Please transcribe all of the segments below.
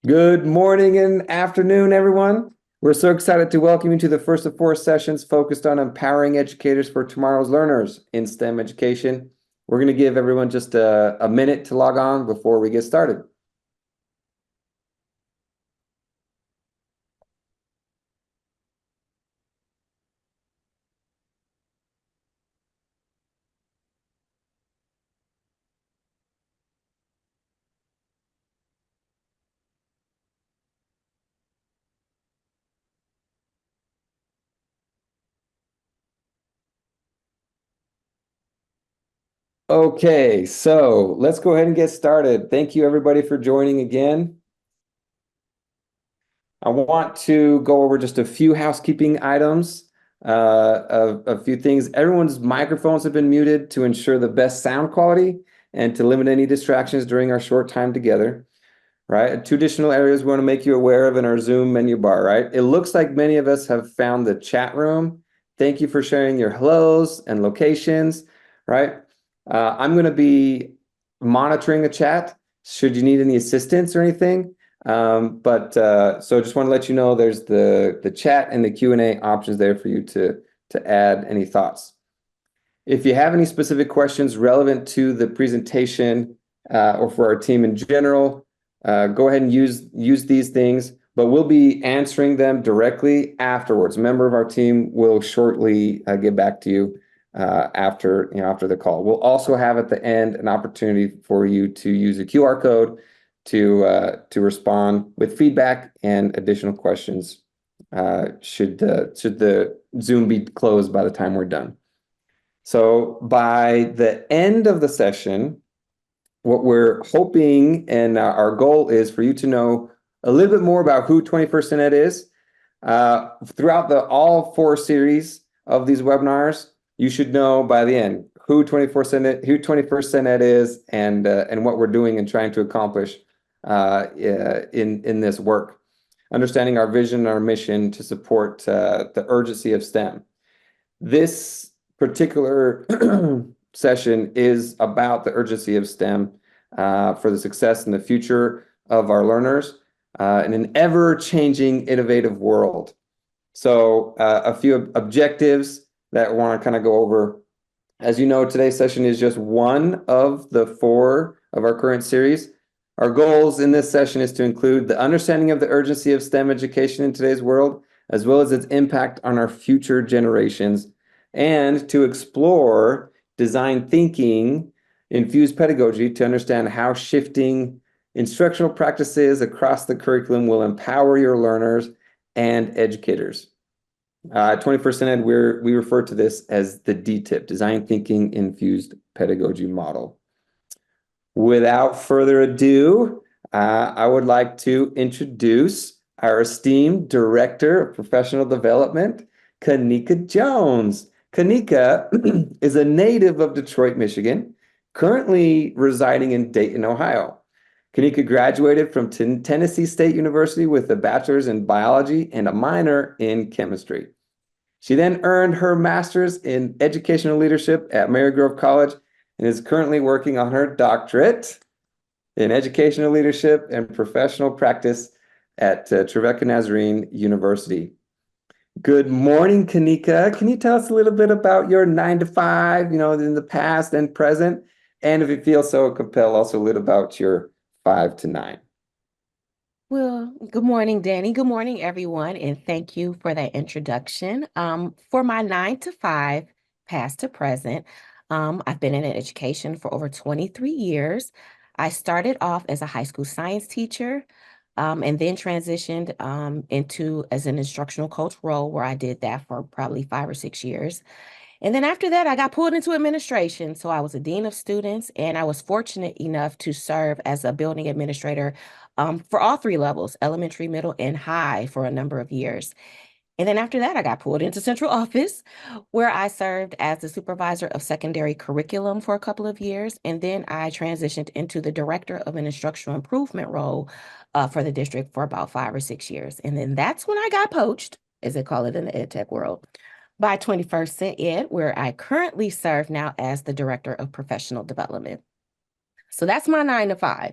Good morning and afternoon, everyone. We're so excited to welcome you to the first of four sessions focused on empowering educators for tomorrow's learners in STEM education. We're going to give everyone just a minute to log on before we get started. Okay, so let's go ahead and get started. Thank you, everybody, for joining again. I want to go over just a few housekeeping items, a few things. Everyone's microphones have been muted to ensure the best sound quality and to limit any distractions during our short time together, right? Two additional areas we want to make you aware of in our Zoom menu bar, right? It looks like many of us have found the chat room. Thank you for sharing your hellos and locations, right? I'm going to be monitoring the chat. Should you need any assistance or anything? So just want to let you know there's the chat and the Q&A options there for you to add any thoughts. If you have any specific questions relevant to the presentation or for our team in general, go ahead and use these things, but we'll be answering them directly afterwards. A member of our team will shortly get back to you after the call. We'll also have at the end an opportunity for you to use a QR code to respond with feedback and additional questions should the Zoom be closed by the time we're done. So by the end of the session, what we're hoping and our goal is for you to know a little bit more about who 21st Ed is. Throughout all four series of these webinars, you should know by the end who 21st Ed is and what we're doing and trying to accomplish in this work. Understanding our vision and our mission to support the urgency of STEM. This particular session is about the urgency of STEM for the success and the future of our learners in an ever-changing, innovative world. So a few objectives that I want to kind of go over. As you know, today's session is just one of the four of our current series. Our goals in this session is to include the understanding of the urgency of STEM education in today's world, as well as its impact on our future generations, and to explore design thinking, infused pedagogy to understand how shifting instructional practices across the curriculum will empower your learners and educators. 21st Ed, we refer to this as the DTIP, Design Thinking Infused Pedagogy Model. Without further ado, I would like to introduce our esteemed Director of Professional Development, Kanika Jones. Kanika is a native of Detroit, Michigan, currently residing in Dayton, Ohio. Kanika graduated from Tennessee State University with a bachelor's in biology and a minor in chemistry. She then earned her master's in educational leadership at Marygrove College and is currently working on her doctorate in educational leadership and professional practice at Trevecca Nazarene University. Good morning, Kanika. Can you tell us a little bit about your 9 to 5, in the past and present? And if you feel so compelled, also a little about your 5 to 9. Well, good morning, Danny. Good morning, everyone, and thank you for that introduction. For my 9 to 5, past to present, I've been in education for over 23 years. I started off as a high school science teacher, and then transitioned into as an instructional coach role where I did that for probably 5 or 6 years. And then after that, I got pulled into administration. So I was a dean of students, and I was fortunate enough to serve as a building administrator for all three levels, elementary, middle, and high, for a number of years. And then after that, I got pulled into central office, where I served as the supervisor of secondary curriculum for a couple of years. And then I transitioned into the director of an instructional improvement role for the district for about 5 or 6 years. And then that's when I got poached, as they call it in the ed tech world, by 21st Ed, where I currently serve now as the director of professional development. So that's my 9 to 5.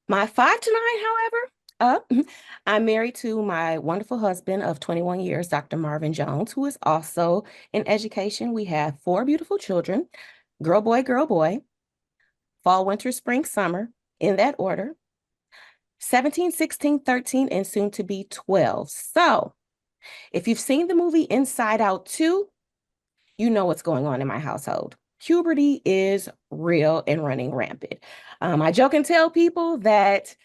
My 5 to 9, however, Uh, I'm married to my wonderful husband of 21 years, Dr. Marvin Jones, who is also in education. We have four beautiful children, girl, boy, fall, winter, spring, summer, in that order, 17, 16, 13, and soon to be 12. So if you've seen the movie Inside Out 2, you know what's going on in my household. Puberty is real and running rampant. I joke and tell people that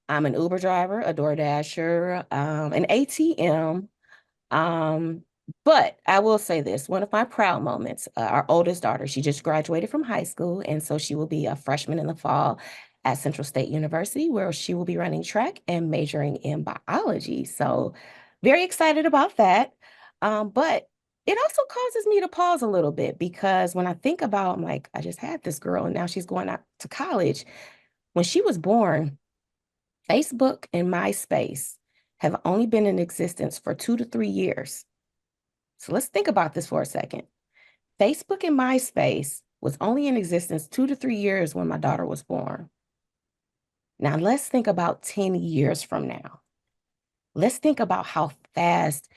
I'm an Uber driver, a DoorDasher, an ATM. Um, but I will say this, one of my proud moments, our oldest daughter, she just graduated from high school, and so she will be a freshman in the fall at Central State University, where she will be running track and majoring in biology. So very excited about that. But it also causes me to pause a little bit because when I think about, I'm like, I just had this girl and now she's going out to college. When she was born, Facebook and MySpace have only been in existence for 2 to 3 years. So let's think about this for a second. Facebook and MySpace was only in existence 2 to 3 years when my daughter was born. Now let's think about 10 years from now. Let's think about how fast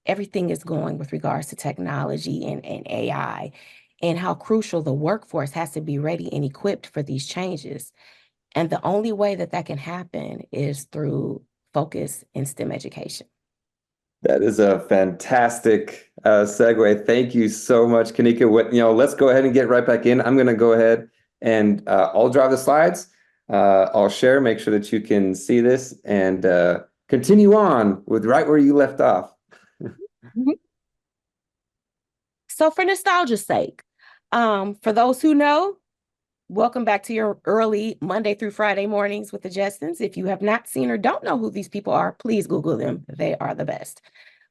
everything is going with regards to technology and AI, and how crucial the workforce has to be ready and equipped for these changes. And the only way that that can happen is through focus in STEM education. That is a fantastic segue. Thank you so much, Kanika. Let's go ahead and get right back in. I'm going to go ahead and I'll drive the slides. I'll share, make sure that you can see this, and continue on with right where you left off. Mhm. So for nostalgia's sake, for those who know, welcome back to your early Monday through Friday mornings with the Jetsons. If you have not seen or don't know who these people are, please Google them. They are the best.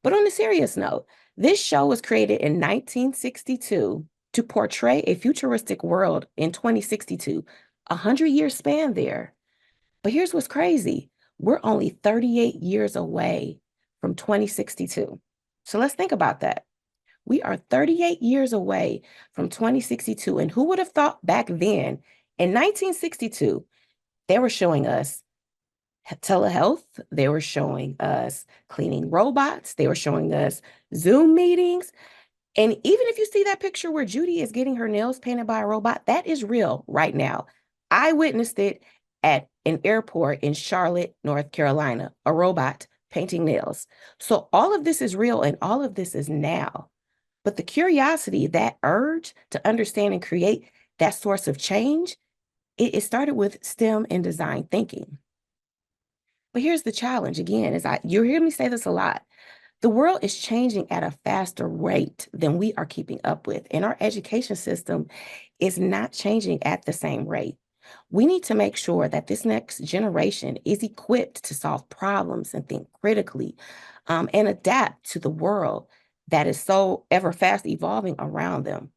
But on a serious note, this show was created in 1962 to portray a futuristic world in 2062, a 100-year span there. But here's what's crazy. We're only 38 years away from 2062. So let's think about that. We are 38 years away from 2062. And who would have thought back then in 1962, they were showing us telehealth, they were showing us cleaning robots, they were showing us Zoom meetings. And even if you see that picture where Judy is getting her nails painted by a robot, that is real right now. I witnessed it at an airport in Charlotte, North Carolina, a robot painting nails. So all of this is real and all of this is now. But the curiosity, that urge to understand and create that source of change, it started with STEM and design thinking. But here's the challenge again, you're hearing me say this a lot. The world is changing at a faster rate than we are keeping up with, and our education system is not changing at the same rate. We need to make sure that this next generation is equipped to solve problems and think critically, and adapt to the world that is so ever fast evolving around them.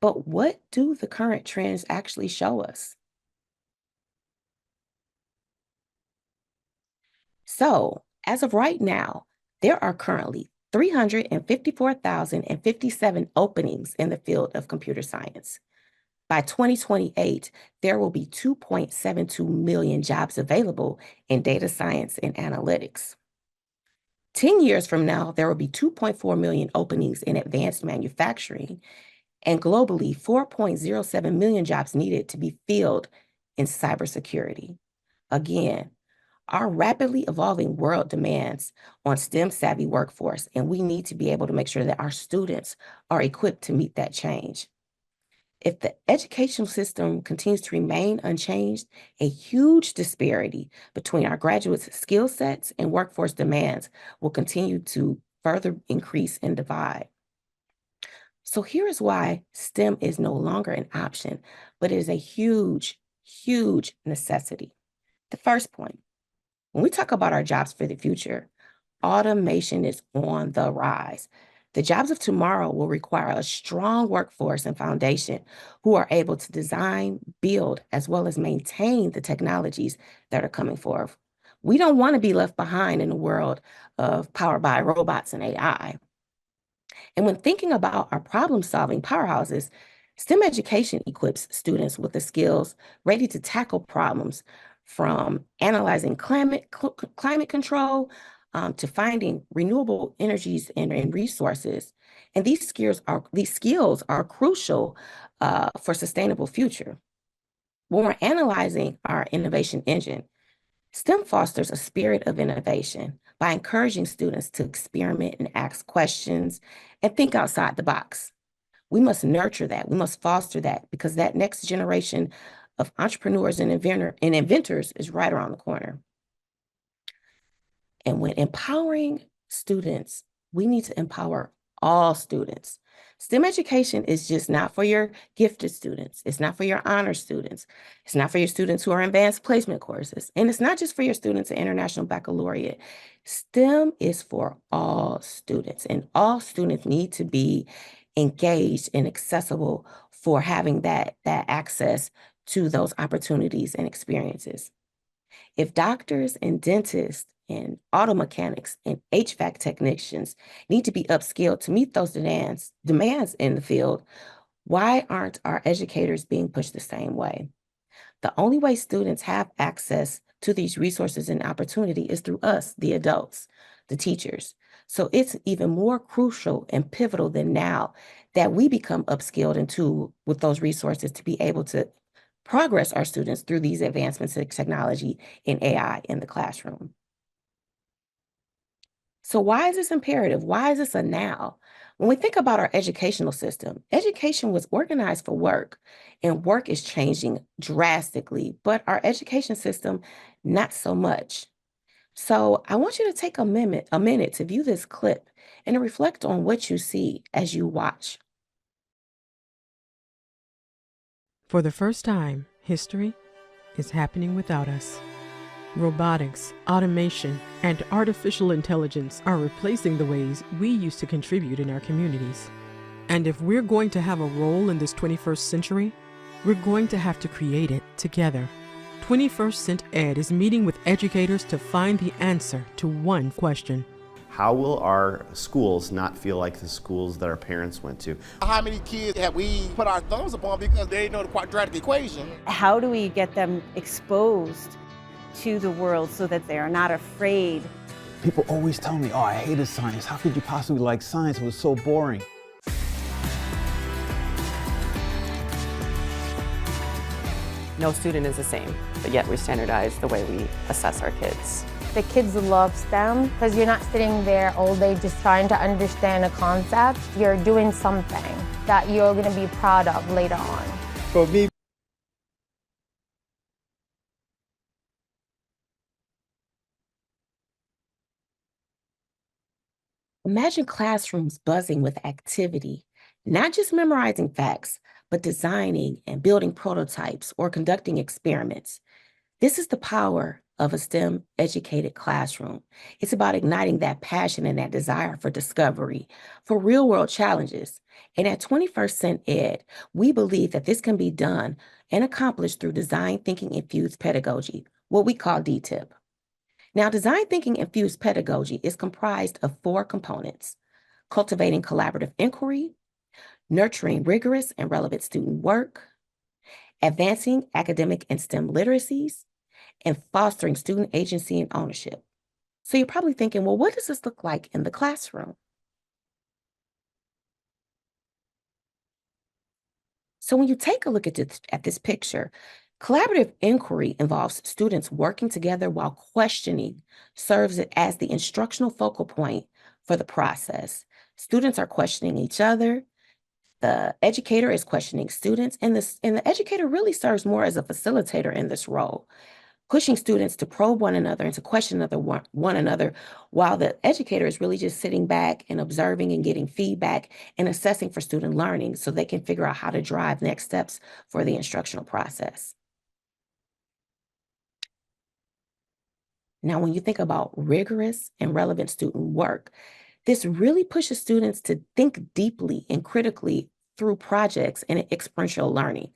But what do the current trends actually show us? So, as of right now, there are currently 354,057 openings in the field of computer science. By 2028, there will be 2.72 million jobs available in data science and analytics. 10 years from now, there will be 2.4 million openings in advanced manufacturing, and globally, 4.07 million jobs needed to be filled in cybersecurity. Again, our rapidly evolving world demands on STEM savvy workforce, and we need to be able to make sure that our students are equipped to meet that change. If the educational system continues to remain unchanged, a huge disparity between our graduates' skill sets and workforce demands will continue to further increase and divide. So here is why STEM is no longer an option, but it is a huge, huge necessity. The first point, when we talk about our jobs for the future, automation is on the rise. The jobs of tomorrow will require a strong workforce and foundation who are able to design, build, as well as maintain the technologies that are coming forth. We don't want to be left behind in a world of powered by robots and AI. And when thinking about our problem-solving powerhouses, STEM education equips students with the skills ready to tackle problems from analyzing climate control to finding renewable energies and resources. And these skills are crucial for sustainable future. When we're analyzing our innovation engine, STEM fosters a spirit of innovation by encouraging students to experiment and ask questions and think outside the box. We must nurture that. We must foster that because that next generation of entrepreneurs and inventors is right around the corner. And when empowering students, we need to empower all students. STEM education is just not for your gifted students. It's not for your honor students. It's not for your students who are in advanced placement courses. And it's not just for your students at International Baccalaureate. STEM is for all students, and all students need to be engaged and accessible for having that access to those opportunities and experiences. If doctors and dentists and auto mechanics and HVAC technicians need to be upskilled to meet those demands in the field, why aren't our educators being pushed the same way? The only way students have access to these resources and opportunity is through us, the adults, the teachers. So it's even more crucial and pivotal than now that we become upskilled and with those resources to be able to progress our students through these advancements in technology and AI in the classroom. So why is this imperative? Why is this a now? When we think about our educational system, education was organized for work, and work is changing drastically, but our education system, not so much. So I want you to take a minute to view this clip and to reflect on what you see as you watch. For the first time, history is happening without us. Robotics, automation, and artificial intelligence are replacing the ways we used to contribute in our communities. And if we're going to have a role in this 21st century, we're going to have to create it together. 21st Cent Ed is meeting with educators to find the answer to one question. How will our schools not feel like the schools that our parents went to? How many kids have we put our thumbs upon because they know the quadratic equation? How do we get them exposed to the world so that they are not afraid? People always tell me, oh, I hated science. How could you possibly like science? It was so boring. No student is the same, but yet we standardize the way we assess our kids. The kids love STEM because you're not sitting there all day just trying to understand a concept. You're doing something that you're going to be proud of later on. For me, Imagine classrooms buzzing with activity, not just memorizing facts, but designing and building prototypes or conducting experiments. This is the power of a STEM-educated classroom. It's about igniting that passion and that desire for discovery, for real-world challenges. And at 21st Cent Ed, we believe that this can be done and accomplished through design thinking infused pedagogy, what we call DTIP. Now, design thinking infused pedagogy is comprised of 4 components: cultivating collaborative inquiry, nurturing rigorous and relevant student work, advancing academic and STEM literacies, and fostering student agency and ownership. So you're probably thinking, well, what does this look like in the classroom? So when you take a look at this picture, collaborative inquiry involves students working together while questioning serves as the instructional focal point for the process. Students are questioning each other. The educator is questioning students, and the educator really serves more as a facilitator in this role, pushing students to probe one another and to question one another, while the educator is really just sitting back and observing and getting feedback and assessing for student learning so they can figure out how to drive next steps for the instructional process. Now, when you think about rigorous and relevant student work, this really pushes students to think deeply and critically through projects and experiential learning.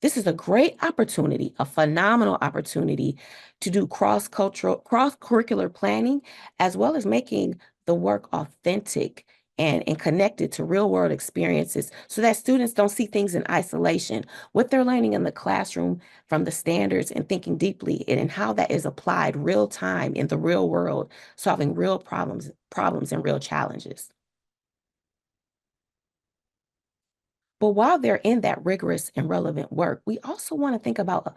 This is a great opportunity, a phenomenal opportunity to do cross-curricular planning, as well as making the work authentic and connected to real world experiences so that students don't see things in isolation. What they're learning in the classroom from the standards and thinking deeply and how that is applied real time in the real world, solving real problems and real challenges. But while they're in that rigorous and relevant work, we also want to think about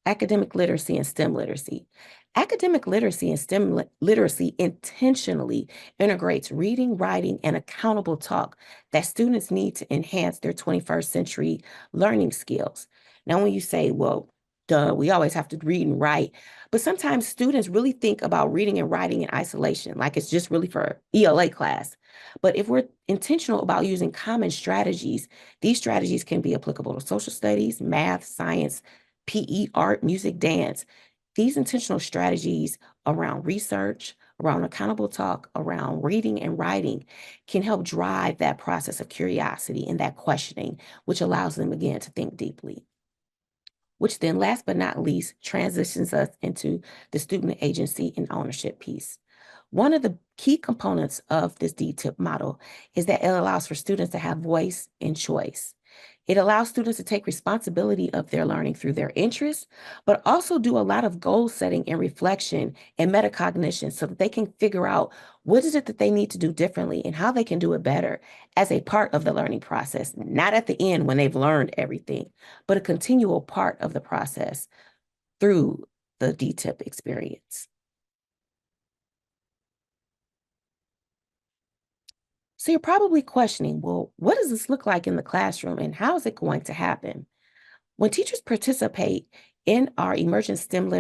academic literacy and STEM literacy. Academic literacy and STEM literacy intentionally integrates reading, writing, and accountable talk that students need to enhance their 21st century learning skills. Now, when you say, well, duh, we always have to read and write, but sometimes students really think about reading and writing in isolation, like it's just really for ELA class. But if we're intentional about using common strategies, these strategies can be applicable to social studies, math, science, PE, art, music, dance. These intentional strategies around research, around accountable talk, around reading and writing can help drive that process of curiosity and that questioning, which allows them again to think deeply. Which then, last but not least, transitions us into the student agency and ownership piece. One of the key components of this DTIP model is that it allows for students to have voice and choice. It allows students to take responsibility of their learning through their interests, but also do a lot of goal setting and reflection and metacognition so that they can figure out what is it that they need to do differently and how they can do it better as a part of the learning process, not at the end when they've learned everything, but a continual part of the process through the DTIP experience. So you're probably questioning, well, what does this look like in the classroom and how is it going to happen? When teachers participate in our Emergent STEM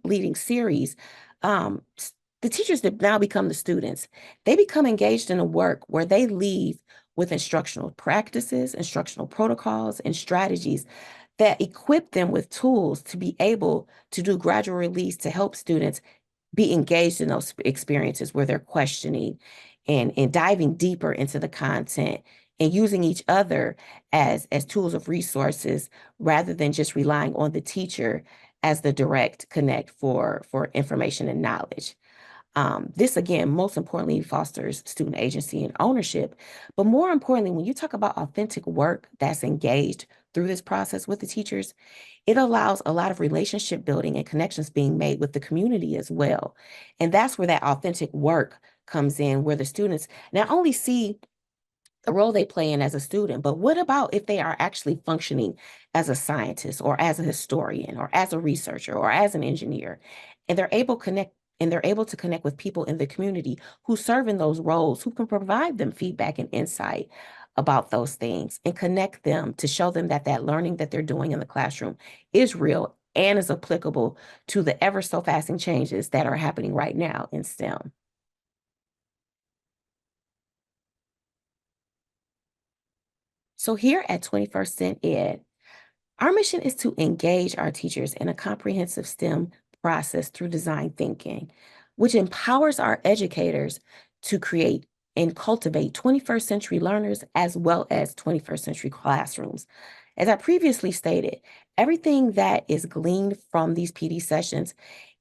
Leading Series, the teachers that now become the students, they become engaged in a work where they leave with instructional practices, instructional protocols, and strategies that equip them with tools to be able to do gradual release to help students be engaged in those experiences where they're questioning and diving deeper into the content and using each other as tools of resources rather than just relying on the teacher as the direct connect for information and knowledge. This, again, most importantly, fosters student agency and ownership. But more importantly, when you talk about authentic work that's engaged through this process with the teachers, it allows a lot of relationship building and connections being made with the community as well. And that's where that authentic work comes in, where the students not only see the role they play in as a student, but what about if they are actually functioning as a scientist or as a historian or as a researcher or as an engineer, and they're able to connect with people in the community who serve in those roles, who can provide them feedback and insight about those things and connect them to show them that that learning that they're doing in the classroom is real and is applicable to the ever so fasting changes that are happening right now in STEM. So here at 21st Cent Ed, our mission is to engage our teachers in a comprehensive STEM process through design thinking, which empowers our educators to create and cultivate 21st century learners as well as 21st century classrooms. As I previously stated, everything that is gleaned from these PD sessions,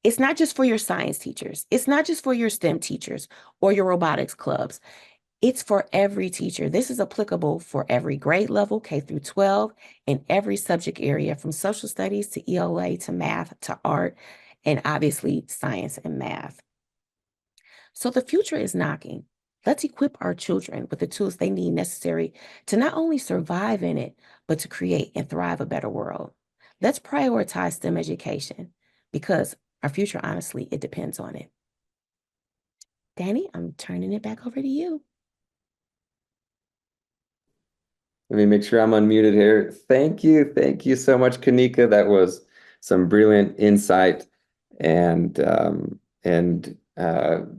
it's not just for your science teachers. It's not just for your STEM teachers or your robotics clubs. It's for every teacher. This is applicable for every grade level, K through 12, in every subject area from social studies to ELA to math to art, and obviously science and math. So the future is knocking. Let's equip our children with the tools they need necessary to not only survive in it, but to create and thrive a better world. Let's prioritize STEM education because our future, honestly, it depends on it. Danny, I'm turning it back over to you. Let me make sure I'm unmuted here. Thank you. Thank you so much, Kanika. That was some brilliant insight and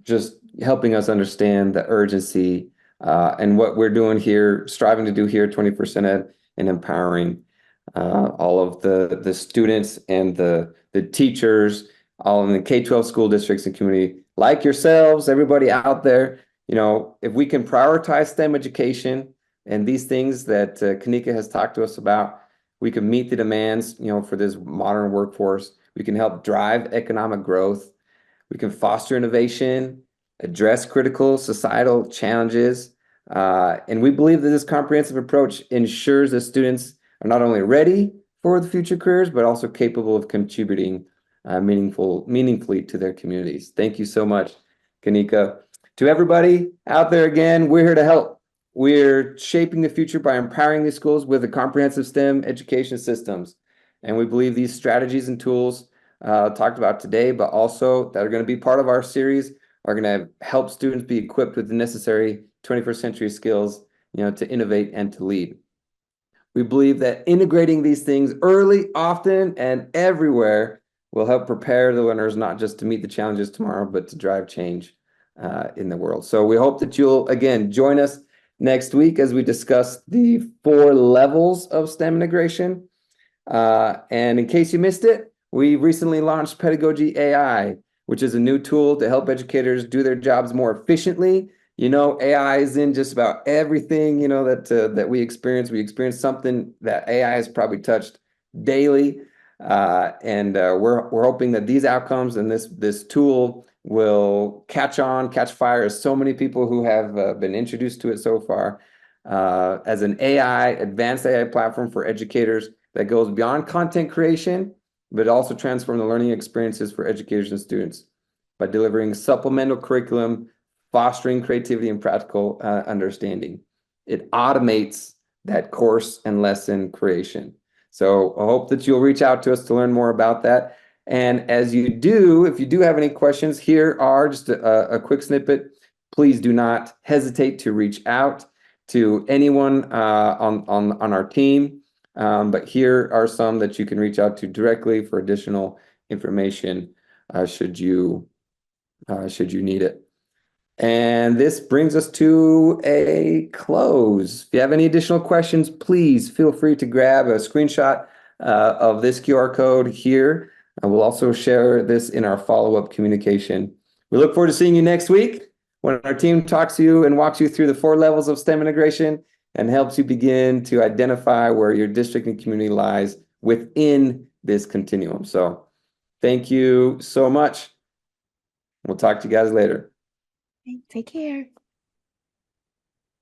just helping us understand the urgency and what we're doing here, striving to do here at 21st Cent Ed and empowering all of the students and the teachers, all in the K-12 school districts and community, like yourselves, everybody out there. You know, if we can prioritize STEM education and these things that Kanika has talked to us about, we can meet the demands, you know, for this modern workforce. We can help drive economic growth. We can foster innovation, address critical societal challenges. And we believe that this comprehensive approach ensures that students are not only ready for the future careers, but also capable of contributing meaningfully to their communities. Thank you so much, Kanika. To everybody out there, again, we're here to help. We're shaping the future by empowering these schools with the comprehensive STEM education systems. And we believe these strategies and tools talked about today, but also that are going to be part of our series, are going to help students be equipped with the necessary 21st century skills, to innovate and to lead. We believe that integrating these things early, often, and everywhere will help prepare the learners not just to meet the challenges tomorrow, but to drive change in the world. So we hope that you'll, again, join us next week as we discuss the 4 levels of STEM integration. And in case you missed it, we recently launched Pedagogy AI, which is a new tool to help educators do their jobs more efficiently. AI is in just about everything, that we experience. We experience something that AI has probably touched daily. And we're hoping that these outcomes and this tool will catch fire, as so many people who have been introduced to it so far, as an advanced AI platform for educators that goes beyond content creation, but also transform the learning experiences for educators and students by delivering supplemental curriculum, fostering creativity and practical understanding. It automates that course and lesson creation. So I hope that you'll reach out to us to learn more about that. And as you do, if you do have any questions, here are just a quick snippet. Please do not hesitate to reach out to anyone on our team. But here are some that you can reach out to directly for additional information should you need it. And this brings us to a close. If you have any additional questions, please feel free to grab a screenshot of this QR code here. And we'll also share this in our follow-up communication. We look forward to seeing you next week when our team talks to you and walks you through the 4 levels of STEM integration and helps you begin to identify where your district and community lies within this continuum. So thank you so much. We'll talk to you guys later. Take care.